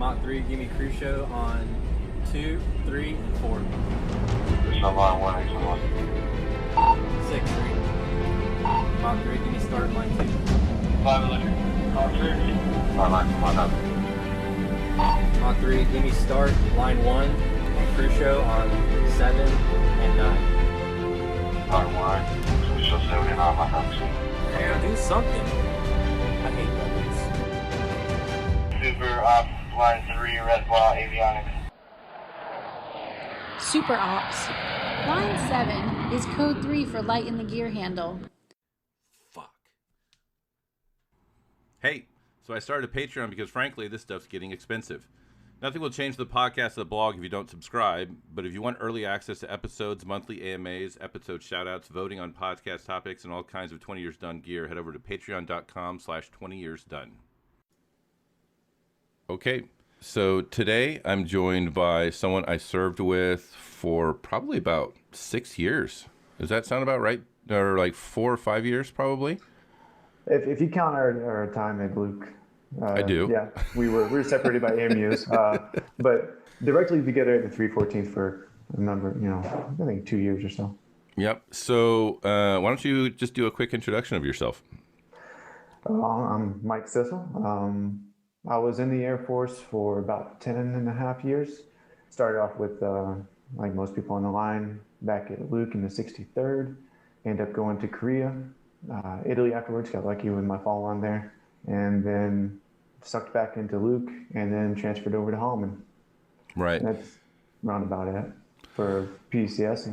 Mach 3, give me Crucio on 2, 3, and 4. Line 1, exit 1. 6, 3. Mach 3, give me start line 2. 5 electric. Mach 3. Line up. Mach 3, give me start line 1 and Crucio on 7 and 9. Line 1, Crucio 7 and 9, Mach up. Yeah, do something. I hate weapons. Super Ops, line 3, red ball, avionics. Super Ops. Line 7 is code 3 for light in the gear handle. Fuck. Hey, so I started a Patreon because frankly, this stuff's getting expensive. Nothing will change the podcast or the blog if you don't subscribe, but if you want early access to episodes, monthly AMAs, episode shoutouts, voting on podcast topics, and all kinds of 20 Years Done gear, head over to patreon.com/20yearsdone. Okay, so today I'm joined by someone I served with for probably about 6 years. Does that sound about right? Or like 4 or 5 years, probably? If you count our time at Luke. I do. Yeah, we were separated by AMUs, but directly together at the 314th for a number, I think 2 years or so. Yep. So why don't you just do a quick introduction of yourself? I'm Mike Cissell. I was in the Air Force for about 10 and a half years. Started off with, like most people on the line, back at Luke in the 63rd. Ended up going to Korea, Italy afterwards. Got lucky with my fall on there. And then sucked back into Luke and then transferred over to Holloman. Right. And that's round about it for PCS.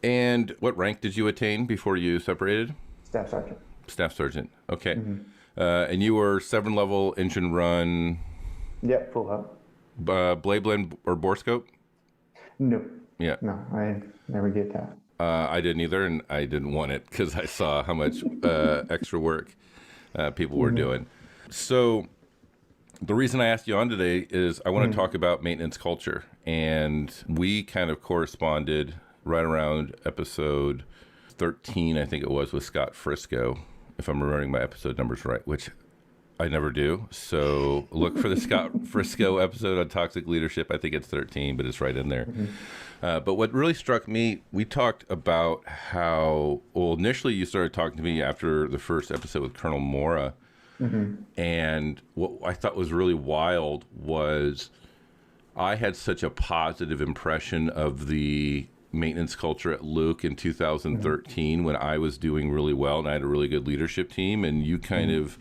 And what rank did you attain before you separated? Staff Sergeant. Staff Sergeant. Okay. Mm-hmm. And you were 7-level engine run. Yep, full up. Blade blend or bore scope? No. Yeah. No, I never get that. I didn't either, and I didn't want it because I saw how much extra work people were doing. So the reason I asked you on today is I want to talk about maintenance culture. And we kind of corresponded right around episode 13, I think it was, with Scott Frisco, if I'm remembering my episode numbers right, which I never do. So look for the Scott Frisco episode on toxic leadership. I think it's 13, but it's right in there. But what really struck me, we talked about how, well, initially you started talking to me after the first episode with Colonel Mora. And what I thought was really wild was I had such a positive impression of the maintenance culture at Luke in 2013 when I was doing really well and I had a really good leadership team. And you kind of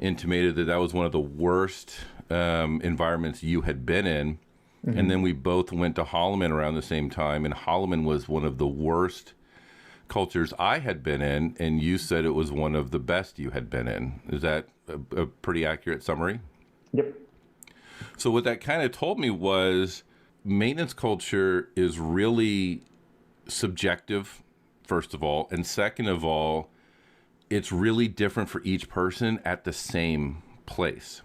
intimated that that was one of the worst environments you had been in. And then we both went to Holloman around the same time, and Holloman was one of the worst cultures I had been in, and you said it was one of the best you had been in. Is that a pretty accurate summary? Yep. So what that kind of told me was maintenance culture is really subjective, first of all, and second of all, it's really different for each person at the same place.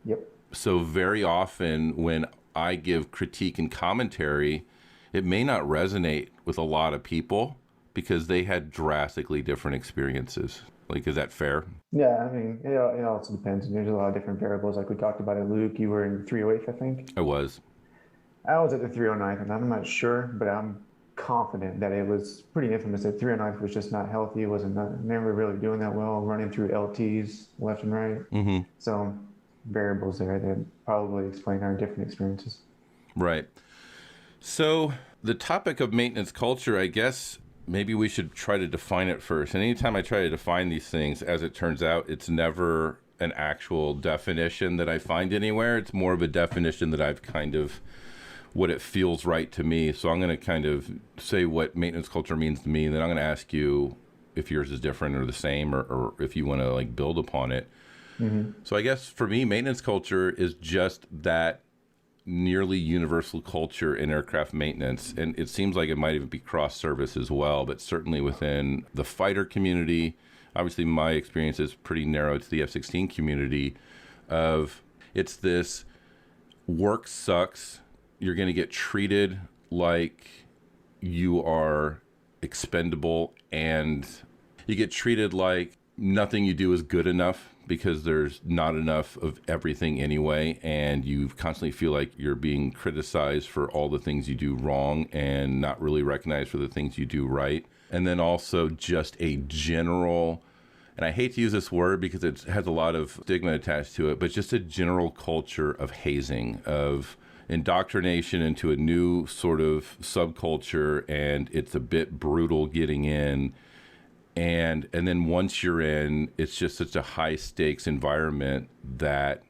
Yep. So very often when I give critique and commentary, it may not resonate with a lot of people because they had drastically different experiences. Like, is that fair? Yeah, I mean, it also depends. There's a lot of different variables. Like we talked about at Luke, you were in 308th, I think. I was. I was at the 309th, and I'm not sure, but I'm confident that it was pretty infamous that 309th was just not healthy. It wasn't never really doing that well, running through LTs left and right. So variables there that probably explain our different experiences. Right. So the topic of maintenance culture, I guess maybe we should try to define it first. And anytime I try to define these things, as it turns out, it's never an actual definition that I find anywhere. It's more of a definition that I've kind of what it feels right to me. So I'm going to kind of say what maintenance culture means to me, and then I'm going to ask you if yours is different or the same, or if you want to like build upon it. So I guess for me, maintenance culture is just that nearly universal culture in aircraft maintenance. And it seems like it might even be cross-service as well, but certainly within the fighter community, obviously my experience is pretty narrow to the F-16 community of it's this work sucks. You're going to get treated like you are expendable, and you get treated like nothing you do is good enough because there's not enough of everything anyway, and you constantly feel like you're being criticized for all the things you do wrong and not really recognized for the things you do right. And then also just a general, and I hate to use this word because it has a lot of stigma attached to it, but just a general culture of hazing, of indoctrination into a new sort of subculture, and it's a bit brutal getting in. And then once you're in, it's just such a high stakes environment that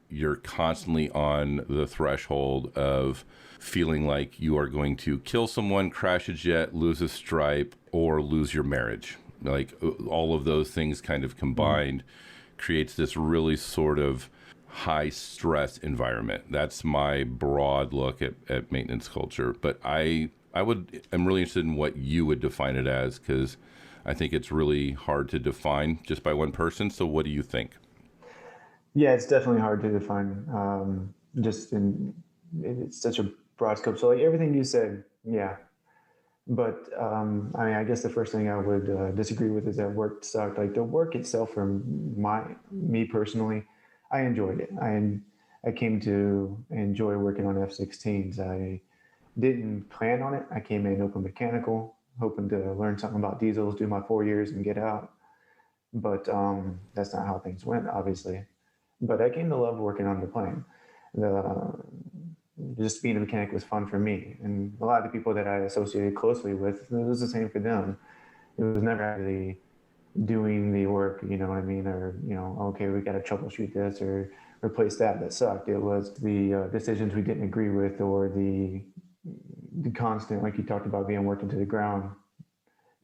you're constantly on the threshold of feeling like you are going to kill someone, crash a jet, lose a stripe, or lose your marriage. Like all of those things kind of combined creates this really sort of high stress environment. That's my broad look at maintenance culture. But I'm really interested in what you would define it as, because I think it's really hard to define just by one person. So what do you think? Yeah, it's definitely hard to define. It's such a broad scope. So like everything you said, yeah. But I guess the first thing I would disagree with is that work sucked. Like the work itself, for me personally, I enjoyed it. I came to enjoy working on F-16s. I didn't plan on it. I came in open mechanical, hoping to learn something about diesels, do my 4 years, and get out. But that's not how things went, obviously. But I came to love working on the plane. Just being a mechanic was fun for me. And a lot of the people that I associated closely with, it was the same for them. It was never actually doing the work, you know what I mean? Or, okay, we got to troubleshoot this or replace that sucked. It was the decisions we didn't agree with, or the constant, like you talked about, being worked into the ground,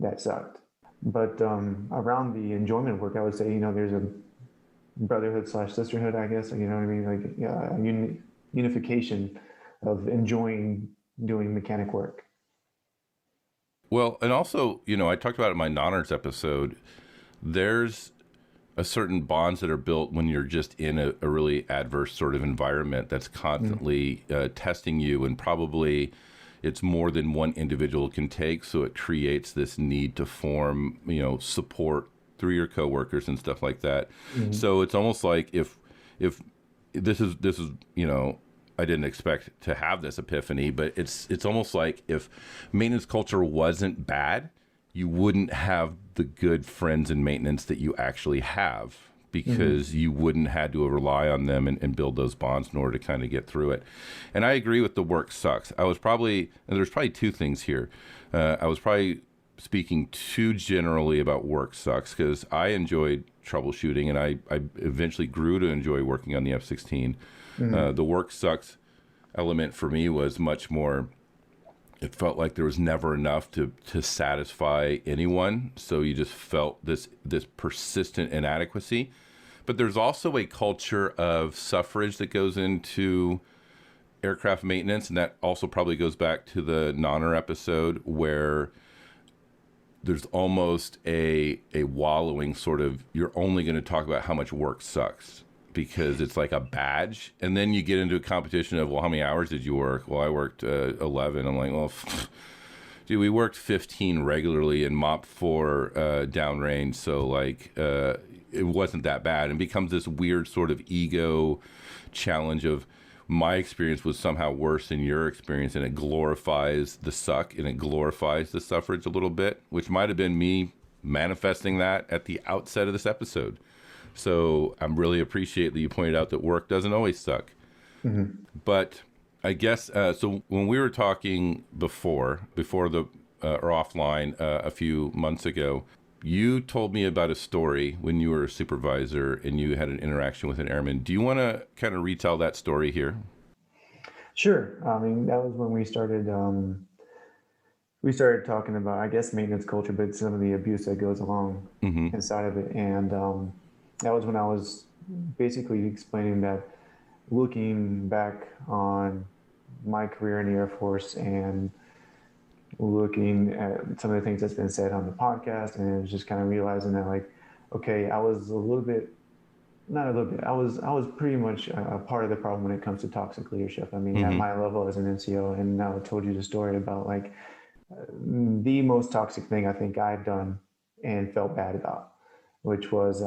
that sucked. But around the enjoyment of work, I would say, there's a brotherhood / sisterhood, I guess, you know what I mean? Like unification of enjoying doing mechanic work. Well, and also, I talked about it in my non-nerds episode. There's a certain bonds that are built when you're just in a really adverse sort of environment that's constantly testing you, and probably it's more than one individual can take. So it creates this need to form, support through your coworkers and stuff like that. So it's almost like if this is, I didn't expect to have this epiphany, but it's almost like if maintenance culture wasn't bad, you wouldn't have the good friends in maintenance that you actually have, because you wouldn't had to rely on them and build those bonds in order to kind of get through it. And I agree with the work sucks. There's probably two things here. I was probably speaking too generally about work sucks, because I enjoyed troubleshooting, and I eventually grew to enjoy working on the F-16. The work sucks element for me was much more, it felt like there was never enough to satisfy anyone. So you just felt this persistent inadequacy. But there's also a culture of suffrage that goes into aircraft maintenance, and that also probably goes back to the Nonner episode, where there's almost a wallowing sort of, you're only going to talk about how much work sucks, because it's like a badge. And then you get into a competition of, well, how many hours did you work? Well, I worked 11. I'm like, well, dude, we worked 15 regularly and mopped 4 downrange. So like, it wasn't that bad. And becomes this weird sort of ego challenge of, my experience was somehow worse than your experience, and it glorifies the suck and it glorifies the suffrage a little bit, which might have been me manifesting that at the outset of this episode. So I'm really appreciate that you pointed out that work doesn't always suck. But I guess, so when we were talking before the or offline a few months ago, you told me about a story when you were a supervisor and you had an interaction with an airman. Do you want to kind of retell that story here? Sure. I mean, that was when we started talking about, I guess, maintenance culture, but some of the abuse that goes along inside of it. And that was when I was basically explaining that, looking back on my career in the Air Force and looking at some of the things that's been said on the podcast, and it was just kind of realizing that, like, okay, I was I was pretty much a part of the problem when it comes to toxic leadership. I mean, at my level as an NCO, and now I told you the story about like the most toxic thing I think I've done and felt bad about, which was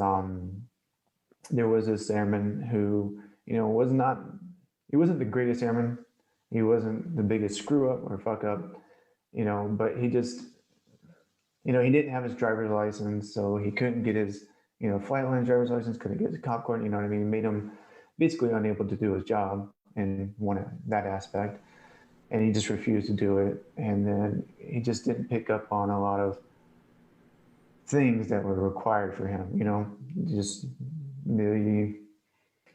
there was this airman who, he wasn't the greatest airman. He wasn't the biggest screw up or fuck up, but he just, he didn't have his driver's license, so he couldn't get his, flight line driver's license, couldn't get his cop car, you know what I mean? It made him basically unable to do his job in that aspect. And he just refused to do it. And then he just didn't pick up on a lot of things that were required for him, just the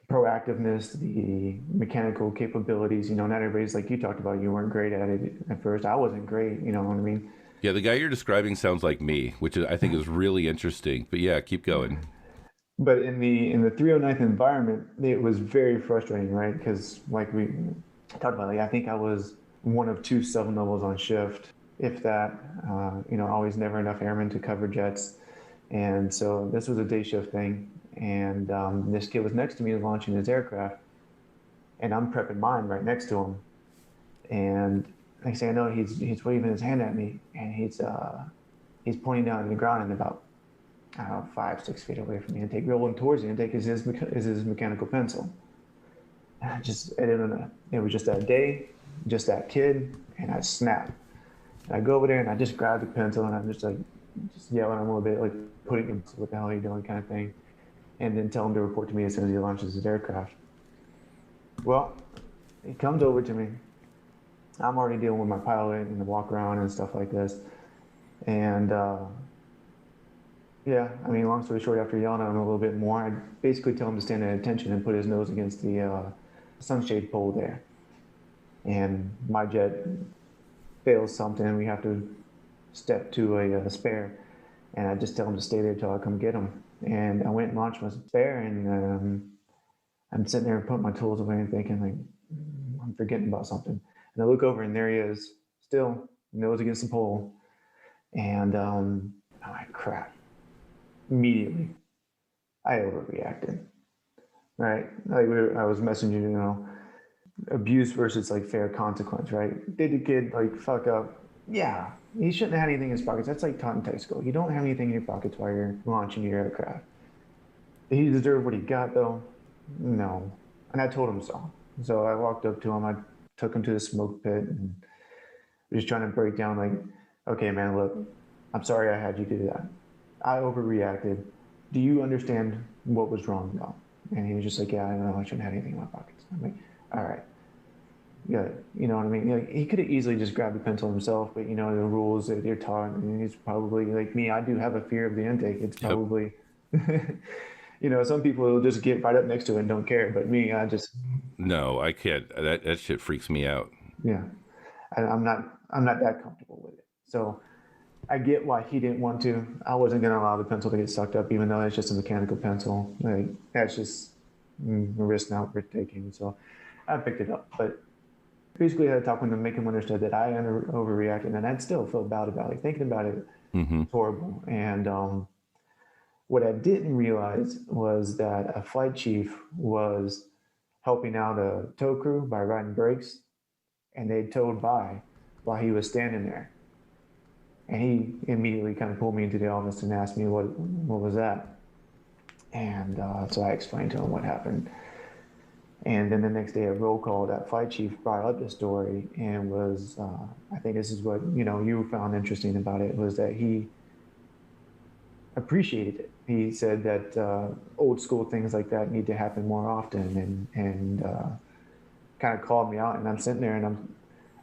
proactiveness, the mechanical capabilities. Not everybody's like you talked about. You weren't great at it at first. I wasn't great. You know what I mean? Yeah, the guy you're describing sounds like me, which I think is really interesting. But yeah, keep going. But in the 309th environment, it was very frustrating, right? Because like we talked about, like I think I was one of 2 7 levels on shift, if that. Always never enough airmen to cover jets, and so this was a day shift thing. And this kid was next to me launching his aircraft, and I'm prepping mine right next to him. And next thing I know, he's waving his hand at me, and he's pointing down at the ground and about, I don't know, 5-6 feet away from the intake, rolling towards the intake is his mechanical pencil. And it was just that day, just that kid, and I snapped. And I go over there and I just grab the pencil and I'm just yelling a little bit, like putting him, what the hell are you doing, kind of thing. And then tell him to report to me as soon as he launches his aircraft. Well, he comes over to me. I'm already dealing with my pilot and the walk around and stuff like this. And long story short, after yelling at him a little bit more, I basically tell him to stand at attention and put his nose against the sunshade pole there. And my jet fails something, we have to step to a spare. And I just tell him to stay there till I come get him. And I went and launched my spare, and I'm sitting there putting my tools away and thinking, like, I'm forgetting about something. And I look over and there he is, still nose against the pole. And I'm like, crap. Immediately, I overreacted. Right? Like I was messaging, abuse versus like fair consequence, right? Did the kid like fuck up? Yeah, he shouldn't have had anything in his pockets. That's like taught in tech school. You don't have anything in your pockets while you're launching your aircraft. Did he deserve what he got though? No. And I told him so. So I walked up to him, I took him to the smoke pit and was trying to break down like, okay, man, look, I'm sorry I had you do that. I overreacted. Do you understand what was wrong though? And he was just like, yeah, I don't know, I shouldn't have anything in my pockets. I'm like, all right. Yeah, you know what I mean? Like, he could have easily just grabbed the pencil himself, but the rules that you're taught, and he's probably like me. I do have a fear of the intake. It's probably, some people will just get right up next to it and don't care, but me, I just. No, I can't. That shit freaks me out. Yeah, I'm not that comfortable with it. So I get why he didn't want to. I wasn't gonna allow the pencil to get sucked up, even though it's just a mechanical pencil. Like that's just a risk not worth taking. So I picked it up, but. Basically, I had to talk with him to make him understand that I overreacted, and I'd still feel bad about it. Thinking about it, it's horrible. And what I didn't realize was that a flight chief was helping out a tow crew by riding brakes, and they towed by while he was standing there. And he immediately kind of pulled me into the office and asked me what was that. And so I explained to him what happened. And then the next day at roll call, that flight chief brought up the story and was, I think this is what, you found interesting about it, was that he appreciated it. He said that old school things like that need to happen more often, and kind of called me out. And I'm sitting there and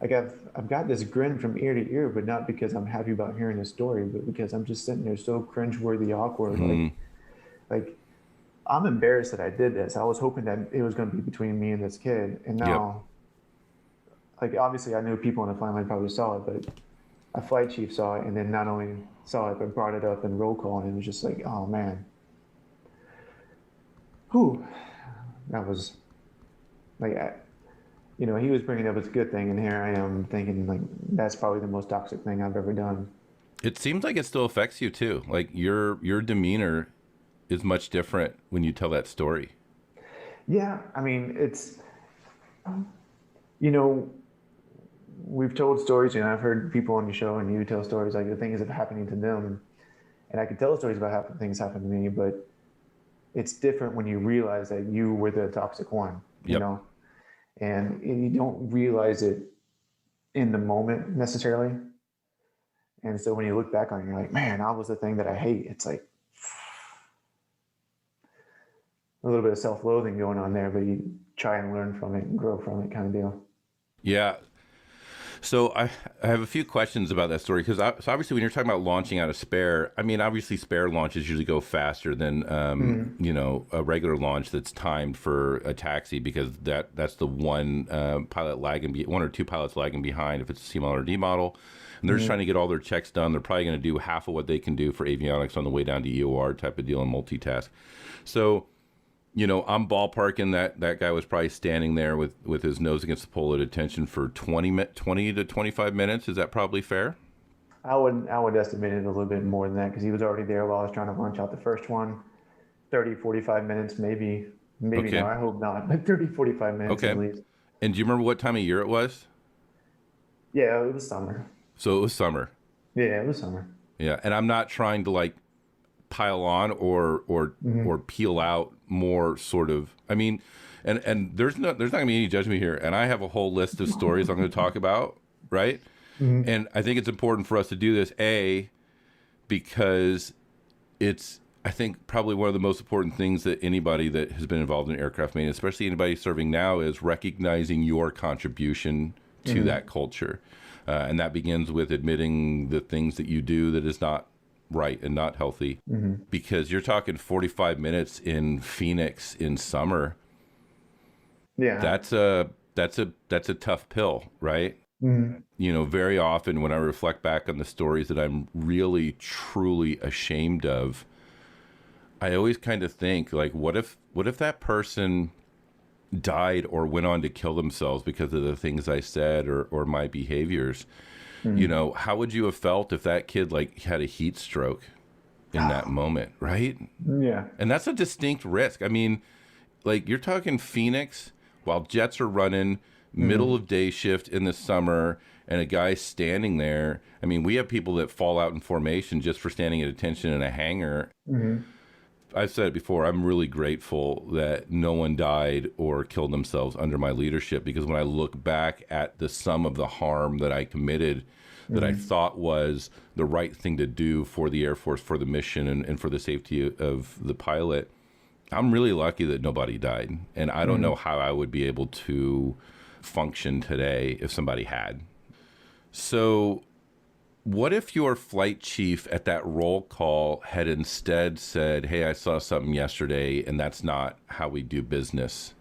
I've got this grin from ear to ear, but not because I'm happy about hearing the story, but because I'm just sitting there so cringeworthy, awkward, like I'm embarrassed that I did this. I was hoping that it was going to be between me and this kid. And now, like, obviously I knew people on the flight line probably saw it, but a flight chief saw it and then not only saw it, but brought it up in roll call. And it was just like, oh man. Whew. That was like, he was bringing up as a good thing. And here I am thinking like, that's probably the most toxic thing I've ever done. It seems like it still affects you too. Like your demeanor is much different when you tell that story. Yeah, I mean, it's, we've told stories, and I've heard people on the show and you tell stories like the things that are happening to them, and I could tell stories about things happen to me, but it's different when you realize that you were the toxic one, you Yep. know, and you don't realize it in the moment necessarily. And so when you look back on it, you're like, man, that was the thing that I hate. It's like a little bit of self-loathing going on there, but you try and learn from it and grow from it kind of deal. Yeah. So I have a few questions about that story because so obviously when you're talking about launching out a spare, I mean obviously spare launches usually go faster than you know, a regular launch that's timed for a taxi because that's the one pilot lagging, one or two pilots lagging behind if it's a C model or D model, and they're just trying to get all their checks done. They're probably going to do half of what they can do for avionics on the way down to EOR type of deal and multitask. So, you know, I'm ballparking that guy was probably standing there with his nose against the pole at attention for 20 to 25 minutes. Is that probably fair? I would estimate it a little bit more than that because he was already there while I was trying to launch out the first one. 30, 45 minutes, maybe Okay. no, I hope not, but 30, 45 minutes Okay. at least. And do you remember what time of year it was? Yeah, it was summer. So it was summer. Yeah, it was summer. Yeah. And I'm not trying to like pile on or peel out more sort of, I mean, and there's not going to be any judgment here. And I have a whole list of stories I'm going to talk about. Right. And I think it's important for us to do this, because it's, I think, probably one of the most important things that anybody that has been involved in aircraft maintenance, especially anybody serving now, is recognizing your contribution to that culture. And that begins with admitting the things that you do that is not right and not healthy. Because you're talking 45 minutes in Phoenix in summer. Yeah. That's a tough pill, right? You know, very often when I reflect back on the stories that I'm really, truly ashamed of, I always kind of think like, what if that person died or went on to kill themselves because of the things I said or my behaviors? You know, how would you have felt if that kid like had a heat stroke in that moment, right? Yeah. And that's a distinct risk. I mean, like you're talking Phoenix while jets are running, middle of day shift in the summer, and a guy standing there. I mean, we have people that fall out in formation just for standing at attention in a hangar. I've said it before, I'm really grateful that no one died or killed themselves under my leadership, because when I look back at the sum of the harm that I committed, that I thought was the right thing to do for the Air Force, for the mission, and for the safety of the pilot, I'm really lucky that nobody died. And I don't know how I would be able to function today if somebody had. So what if your flight chief at that roll call had instead said, hey, I saw something yesterday and that's not how we do business?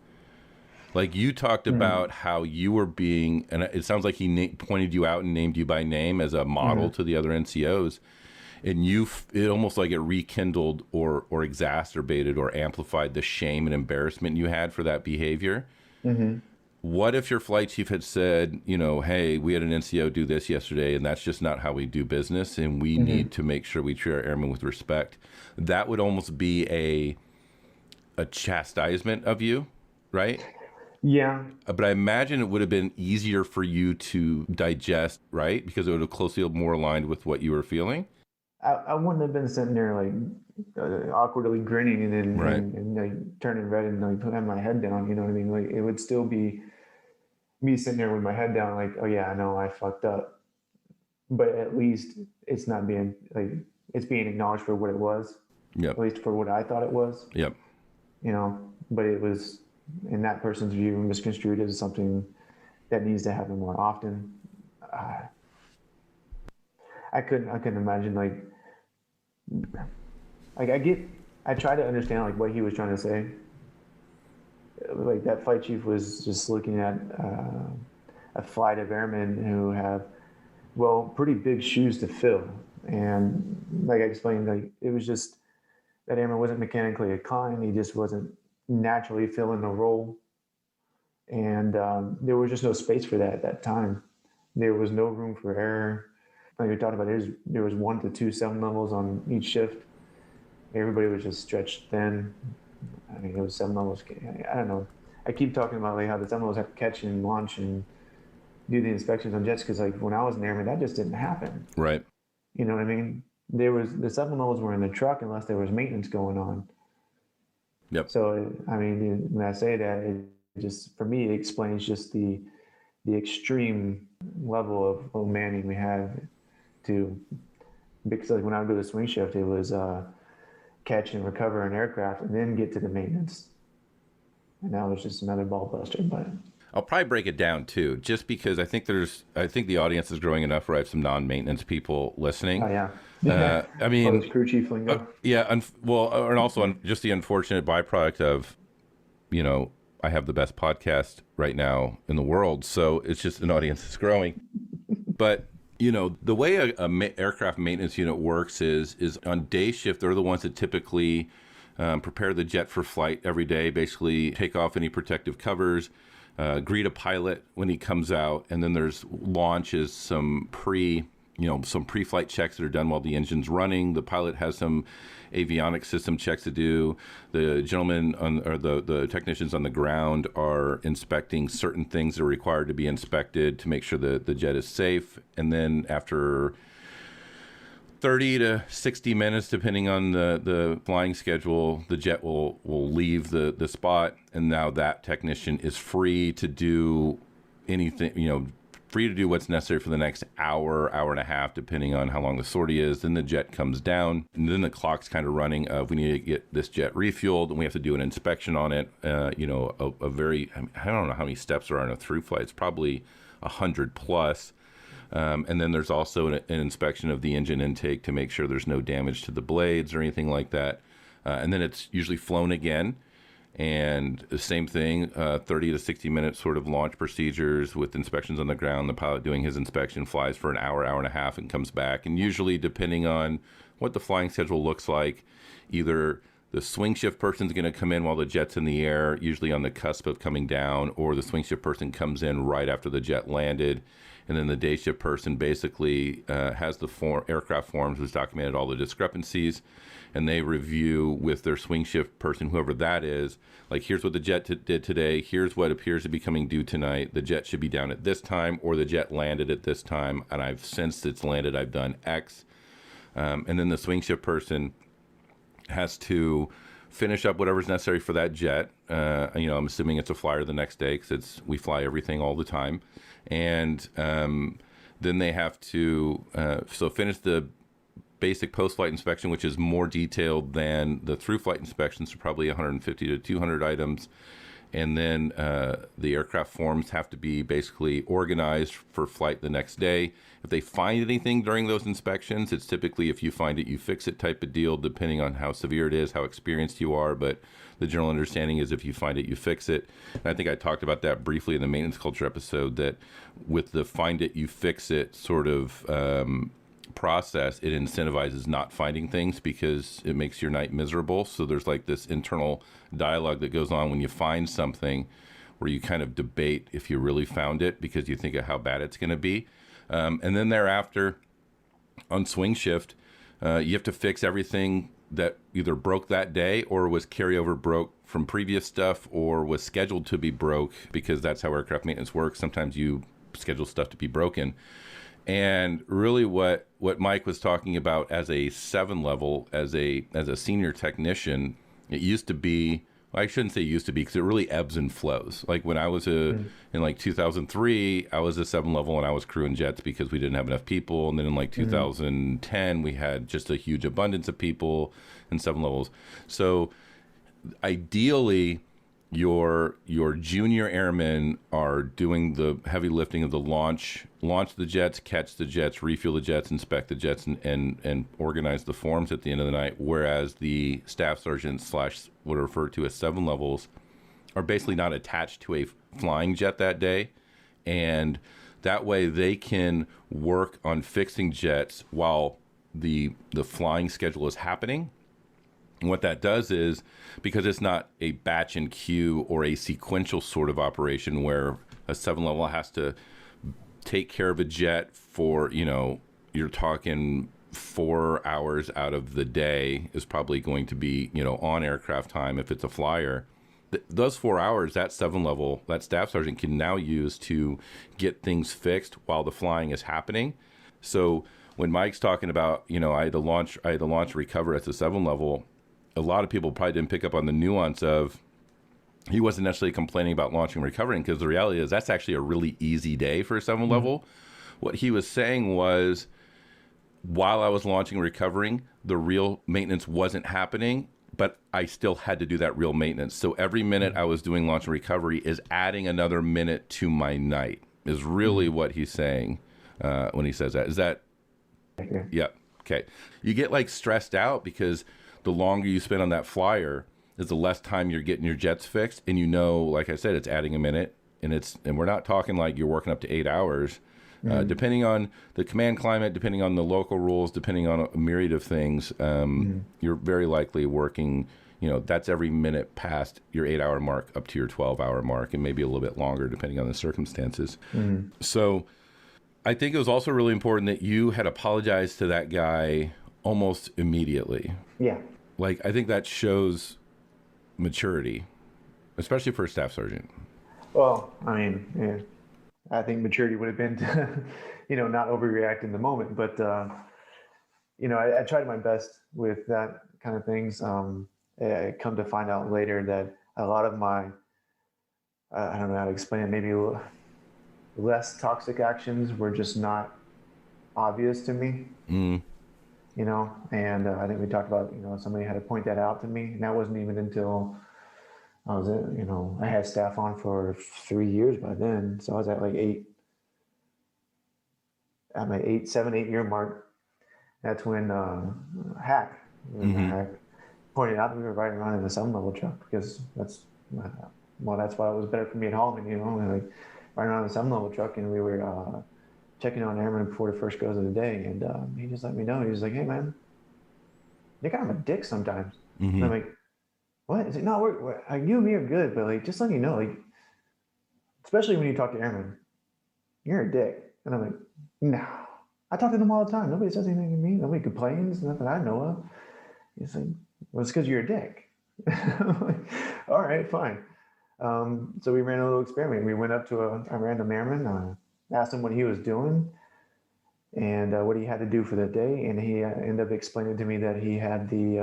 Like you talked about how you were being, and it sounds like he pointed you out and named you by name as a model to the other NCOs. And it almost like it rekindled or exacerbated or amplified the shame and embarrassment you had for that behavior. What if your flight chief had said, you know, hey, we had an NCO do this yesterday, and that's just not how we do business, and we need to make sure we treat our airmen with respect? That would almost be a chastisement of you, right? Yeah. But I imagine it would have been easier for you to digest, right? Because it would have closely more aligned with what you were feeling. I wouldn't have been sitting there like awkwardly grinning and Right. and like turning red and like putting my head down. You know what I mean? Like it would still be me sitting there with my head down, like, oh yeah, I know I fucked up, but at least it's not being like it's being acknowledged for what it was. Yep. At least for what I thought it was. Yep. You know, but it was in that person's view misconstrued as something that needs to happen more often. I couldn't imagine like I try to understand like what he was trying to say. Like that flight chief was just looking at a flight of airmen who have, well, pretty big shoes to fill. And like I explained, like it was just that airman wasn't mechanically inclined. He just wasn't naturally filling the role. And there was just no space for that at that time. There was no room for error. Like we talked about, there was 1 to 2 7 levels on each shift. Everybody was just stretched thin. I mean, it was 7 levels. I don't know. I keep talking about like how the 7 levels have to catch and launch and do the inspections on jets, because like when I was an airman, that just didn't happen. Right. You know what I mean? There was the 7 levels were in the truck unless there was maintenance going on. Yep. So, I mean, when I say that, it just, for me, it explains just the extreme level of manning we have to, because like when I would do the swing shift, it was catch and recover an aircraft and then get to the maintenance. And that was just another ball buster. But I'll probably break it down too, just because I think the audience is growing enough where I have some non-maintenance people listening. oh yeah, I oh, mean, this crew chief lingo. yeah, and also just the unfortunate byproduct of, I have the best podcast right now in the world, so it's just an audience that's growing. But the way aircraft maintenance unit works is on day shift. They're the ones that typically prepare the jet for flight every day. Basically, take off any protective covers, greet a pilot when he comes out, and then there's launches, some pre-flight checks that are done while the engine's running. The pilot has some avionics system checks to do. The gentlemen or the technicians on the ground are inspecting certain things that are required to be inspected to make sure that the jet is safe. And then after 30 to 60 minutes, depending on the flying schedule, the jet will leave the spot, and now that technician is free to do anything, free to do what's necessary for the next hour and a half, depending on how long the sortie is. Then the jet comes down, and then the clock's kind of running of we need to get this jet refueled, and we have to do an inspection on it. A very, I don't know how many steps there are in a through flight. It's probably 100 plus. And then there's also an inspection of the engine intake to make sure there's no damage to the blades or anything like that. And then it's usually flown again. And the same thing, 30 to 60 minute sort of launch procedures with inspections on the ground. The pilot doing his inspection flies for an hour and a half and comes back. And usually, depending on what the flying schedule looks like, either the swing shift person's going to come in while the jet's in the air, usually on the cusp of coming down, or the swing shift person comes in right after the jet landed. And then the day shift person basically has the aircraft forms, has documented all the discrepancies, and they review with their swing shift person, whoever that is, like, here's what the jet did today, here's what appears to be coming due tonight, the jet should be down at this time, or the jet landed at this time, and I've since it's landed, I've done X. And then the swing shift person has to finish up whatever's necessary for that jet. I'm assuming it's a flyer the next day, because we fly everything all the time. And then they have to finish the basic post-flight inspection, which is more detailed than the through-flight inspections, so probably 150 to 200 items. And then the aircraft forms have to be basically organized for flight the next day. If they find anything during those inspections, it's typically if you find it, you fix it type of deal, depending on how severe it is, how experienced you are. But the general understanding is if you find it, you fix it. And I think I talked about that briefly in the maintenance culture episode, that with the find it, you fix it sort of process, it incentivizes not finding things because it makes your night miserable. So there's like this internal dialogue that goes on when you find something where you kind of debate if you really found it because you think of how bad it's going to be. And then thereafter, on swing shift, you have to fix everything that either broke that day or was carryover broke from previous stuff or was scheduled to be broke, because that's how aircraft maintenance works. Sometimes you schedule stuff to be broken. And really what Mike was talking about as a 7 level, as a senior technician, it used to be, I shouldn't say used to be, because it really ebbs and flows. Like when I was in like 2003, I was a 7 level and I was crewing jets because we didn't have enough people. And then in like 2010, we had just a huge abundance of people and 7 levels. So ideally, your junior airmen are doing the heavy lifting of the launch the jets, catch the jets, refuel the jets, inspect the jets, and organize the forms at the end of the night. Whereas the staff sergeants / what are referred to as 7 levels are basically not attached to a flying jet that day, and that way they can work on fixing jets while the flying schedule is happening. And what that does is, because it's not a batch and queue or a sequential sort of operation where a 7 level has to take care of a jet for, you're talking 4 hours out of the day is probably going to be, on aircraft time if it's a flyer. Those 4 hours, that 7 level, that staff sergeant can now use to get things fixed while the flying is happening. So when Mike's talking about, I had to launch recover at the 7 level, a lot of people probably didn't pick up on the nuance of, he wasn't necessarily complaining about launching and recovering, because the reality is that's actually a really easy day for a 7 level. What he was saying was, while I was launching and recovering, the real maintenance wasn't happening, but I still had to do that real maintenance. So every minute I was doing launch and recovery is adding another minute to my night, is really what he's saying when he says that. Is that? Yeah. Okay. You get like stressed out because the longer you spend on that flyer is the less time you're getting your jets fixed. And you know, like I said, it's adding a minute, and we're not talking like you're working up to 8 hours. Depending on the command climate, depending on the local rules, depending on a myriad of things, you're very likely working, that's every minute past your 8-hour mark up to your 12-hour mark, and maybe a little bit longer depending on the circumstances. So I think it was also really important that you had apologized to that guy almost immediately. Yeah. Like, I think that shows maturity, especially for a staff sergeant. Well, I mean, yeah. I think maturity would have been to, not overreact in the moment. But, I tried my best with that kind of things. I come to find out later that a lot of my, I don't know how to explain it, maybe less toxic actions were just not obvious to me. And I think we talked about, somebody had to point that out to me. And that wasn't even until I was, I had staff on for 3 years by then. So I was at like at my 7, 8 year mark. That's when Hack pointed out that we were riding around in the 7 level truck, because that's why it was better for me at Holloman, like riding around in the 7 level truck, and we were checking on airmen before the first goes of the day. And he just let me know. He was like, "Hey man, you're kind of a dick sometimes." And I'm like, "What?" He's like, "No, we're you and me are good, but like, just letting you know, like, especially when you talk to airmen, you're a dick." And I'm like, "No, I talk to them all the time. Nobody says anything to me. Nobody complains. Nothing I know of." He's like, "Well, it's because you're a dick." I'm like, "All right, fine." So we ran a little experiment. We went up to a random airman, asked him what he was doing and what he had to do for the day, and he ended up explaining to me that he had the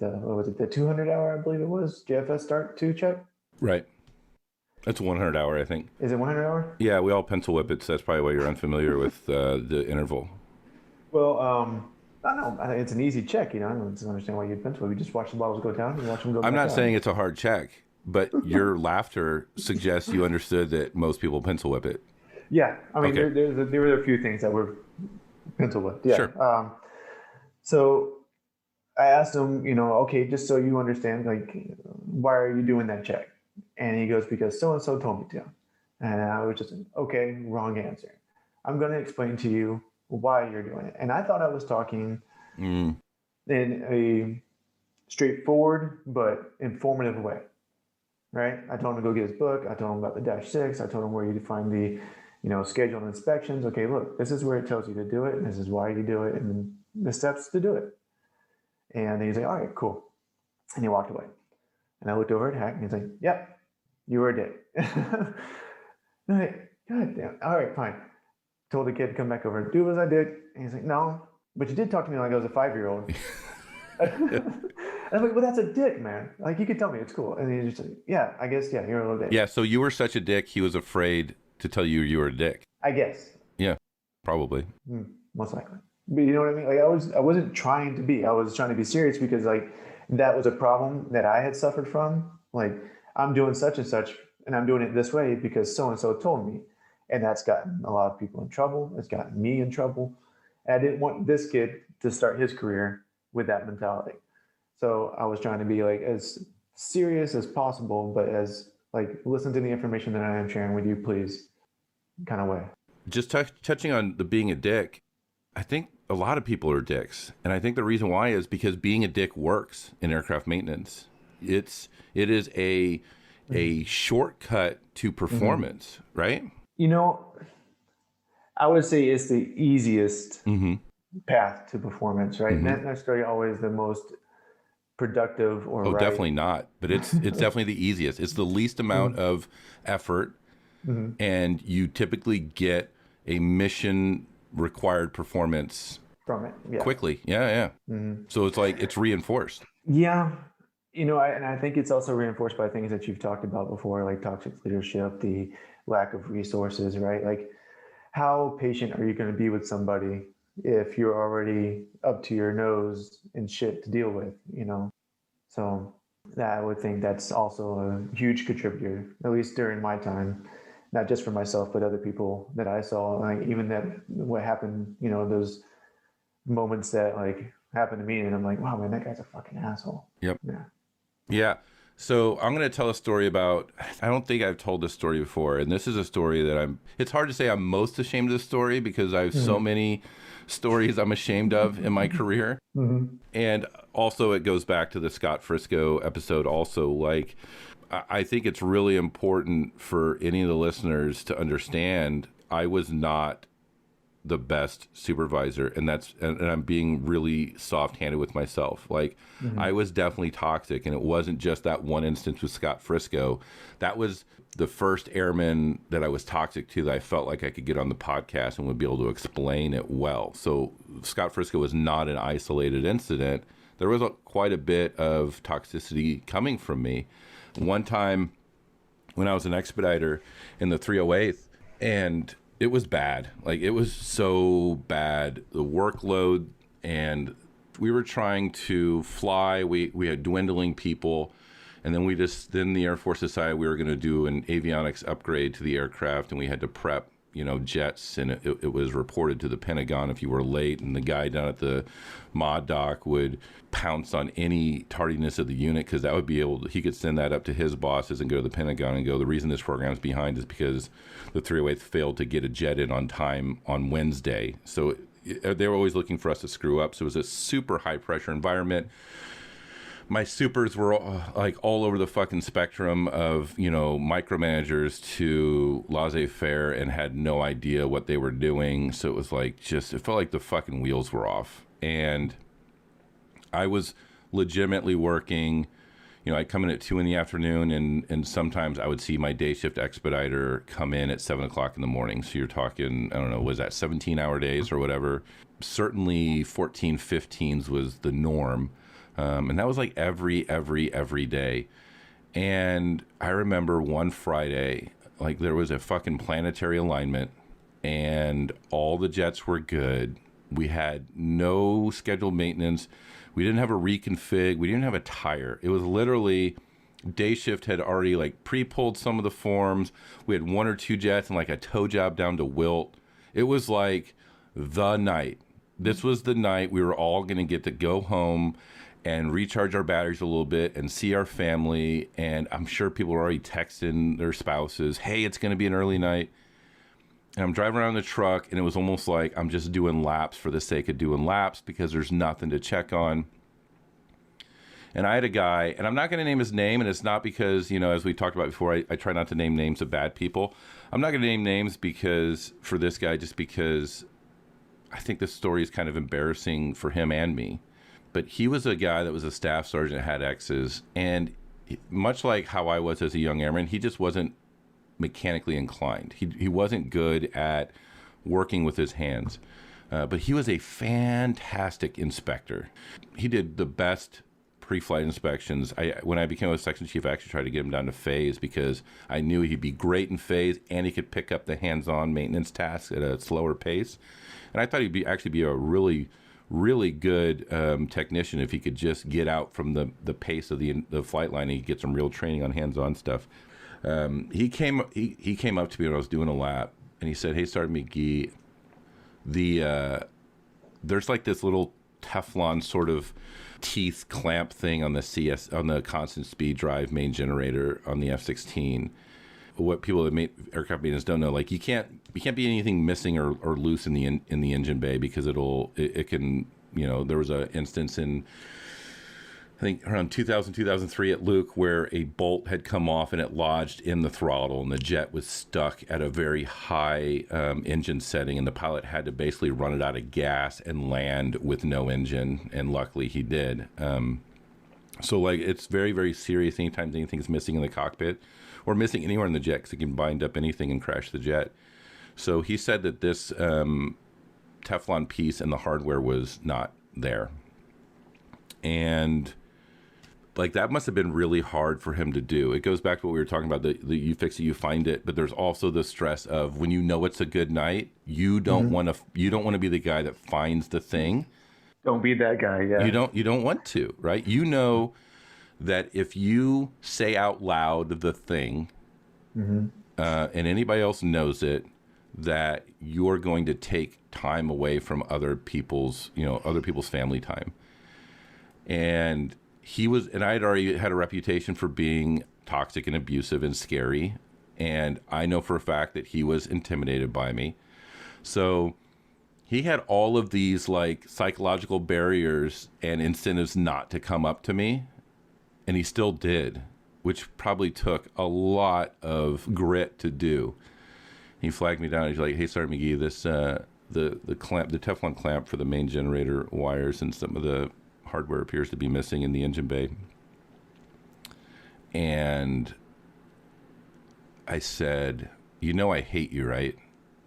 200-hour, I believe it was, JFS Start 2 check. Right. That's 100-hour, I think. Is it 100-hour? Yeah, we all pencil whip it, so that's probably why you're unfamiliar with the interval. Well, I don't know. I think it's an easy check, I don't understand why you'd pencil whip. We just watch the balls go down and watch them go back I'm not out. saying it's a hard check, but your laughter suggests you understood that most people pencil whip it. Yeah, I mean, Okay. there were a few things that were pencil whipped. Yeah. Sure. So I asked him, okay, just so you understand, like, why are you doing that check? And he goes, because so-and-so told me to. And I was just, okay, wrong answer. I'm going to explain to you why you're doing it. And I thought I was talking in a straightforward but informative way, right? I told him to go get his book. I told him about the -6. I told him where you find the, scheduled inspections. Okay, look, this is where it tells you to do it, and this is why you do it, and the steps to do it. And he's like, all right, cool. And he walked away. And I looked over at Hack, and he's like, yep, you were a dick. And I'm like, God damn. All right, fine. Told the kid to come back over, do as I did. And he's like, no, but you did talk to me like I was a 5-year-old. And I'm like, well, that's a dick, man. Like, you could tell me, it's cool. And he's just like, yeah, I guess, yeah, you're a little dick. Yeah, so you were such a dick, he was afraid to tell you were a dick. I guess. Yeah, probably. Most likely. But you know what I mean? Like, I wasn't trying to be. I was trying to be serious because, like, that was a problem that I had suffered from. Like, I'm doing such and such, and I'm doing it this way because so-and-so told me. And that's gotten a lot of people in trouble. It's gotten me in trouble. And I didn't want this kid to start his career with that mentality. So I was trying to be, like, as serious as possible, but as, like, listen to the information that I am sharing with you, please, kind of way. Just touching on the being a dick, I think a lot of people are dicks. And I think the reason why is because being a dick works in aircraft maintenance. It is a shortcut to performance, right? I would say it's the easiest path to performance, right? Not necessarily always the most productive or right. Definitely not. But it's definitely the easiest. It's the least amount of effort, and you typically get a mission required performance from it quickly. Yeah. So it's like it's reinforced. Yeah, and I think it's also reinforced by things that you've talked about before, like toxic leadership, the lack of resources, right? Like, how patient are you going to be with somebody if you're already up to your nose in shit to deal with? So that I would think that's also a huge contributor, at least during my time, not just for myself, but other people that I saw. Like even that what happened, those moments that like happened to me, and I'm like, wow, man, that guy's a fucking asshole. Yep. Yeah. Yeah. So I'm going to tell a story about, I don't think I've told this story before. And this is a story that it's hard to say I'm most ashamed of the story because I have so many stories I'm ashamed of in my career. And also it goes back to the Scott Frisco episode also. Like, I think it's really important for any of the listeners to understand I was not the best supervisor, and I'm being really soft-handed with myself. Like, I was definitely toxic, and it wasn't just that one instance with Scott Frisco. That was the first airman that I was toxic to that I felt like I could get on the podcast and would be able to explain it well. So Scott Frisco was not an isolated incident. There was quite a bit of toxicity coming from me. One time when I was an expediter in the 308th, and it was bad. Like, it was so bad. The workload, and we were trying to fly. We had dwindling people. And then the Air Force decided we were going to do an avionics upgrade to the aircraft, and we had to prep, jets. And it was reported to the Pentagon if you were late, and the guy down at the mod dock would pounce on any tardiness of the unit, because that would he could send that up to his bosses and go to the Pentagon and go, the reason this program is behind is because the 308th failed to get a jet in on time on Wednesday. So they were always looking for us to screw up. So it was a super high pressure environment. My supers were like all over the fucking spectrum of, micromanagers to laissez-faire, and had no idea what they were doing. So it was like, it felt like the fucking wheels were off. And I was legitimately working, I'd come in at 2 p.m, and sometimes I would see my day shift expediter come in at 7 o'clock in the morning. So you're talking, I don't know, was that 17-hour days or whatever? Certainly 14, 15s was the norm. And that was like every day. And I remember one Friday, like, there was a fucking planetary alignment, and all the jets were good. We had no scheduled maintenance. We didn't have a reconfig. We didn't have a tire. It was literally, day shift had already like pre-pulled some of the forms. We had 1 or 2 jets and like a tow job down to Wilt. It was like the night. This was the night we were all going to get to go home and recharge our batteries a little bit and see our family. And I'm sure people were already texting their spouses, hey, it's going to be an early night. And I'm driving around the truck, and it was almost like I'm just doing laps for the sake of doing laps because there's nothing to check on. And I had a guy, and I'm not going to name his name, and it's not because, as we talked about before, I try not to name names of bad people. I'm not going to name names for this guy, just because I think this story is kind of embarrassing for him and me. But he was a guy that was a staff sergeant, had X's, and much like how I was as a young airman, he just wasn't mechanically inclined. He wasn't good at working with his hands, but he was a fantastic inspector. He did the best pre-flight inspections. When I became a section chief, I actually tried to get him down to phase because I knew he'd be great in phase, and he could pick up the hands-on maintenance tasks at a slower pace. And I thought he'd actually be a really good technician if he could just get out from the pace of the flight line and get some real training on hands-on stuff. He came up to me when I was doing a lap, and he said, "Hey, Sergeant McGee, there's like this little Teflon sort of teeth clamp thing on the constant speed drive main generator on the F-16. What people that make aircraft maintenance don't know, like, you can't be anything missing or loose in the engine bay, because it can, there was an instance in, I think around 2003 at Luke, where a bolt had come off and it lodged in the throttle, and the jet was stuck at a very high engine setting, and the pilot had to basically run it out of gas and land with no engine, and luckily he did. So like, it's very, very serious anytime anything's missing in the cockpit or missing anywhere in the jet, because it can bind up anything and crash the jet. So he said that this Teflon piece and the hardware was not there. And like that must have been really hard for him to do. It goes back to what we were talking about, the you fix it, you find it, but there's also the stress of when you know it's a good night, you don't want to be the guy that finds the thing. Don't be that guy. Yeah. You don't want to, right? You know that if you say out loud the thing, and anybody else knows it, that you're going to take time away from other people's family time. And I had already had a reputation for being toxic and abusive and scary. And I know for a fact that he was intimidated by me. So he had all of these like psychological barriers and incentives not to come up to me. And he still did, which probably took a lot of grit to do. He flagged me down. He's like, "Hey, Sergeant McGee, this the clamp, the Teflon clamp for the main generator wires and some of the hardware appears to be missing in the engine bay." And I said, "You know I hate you, right?"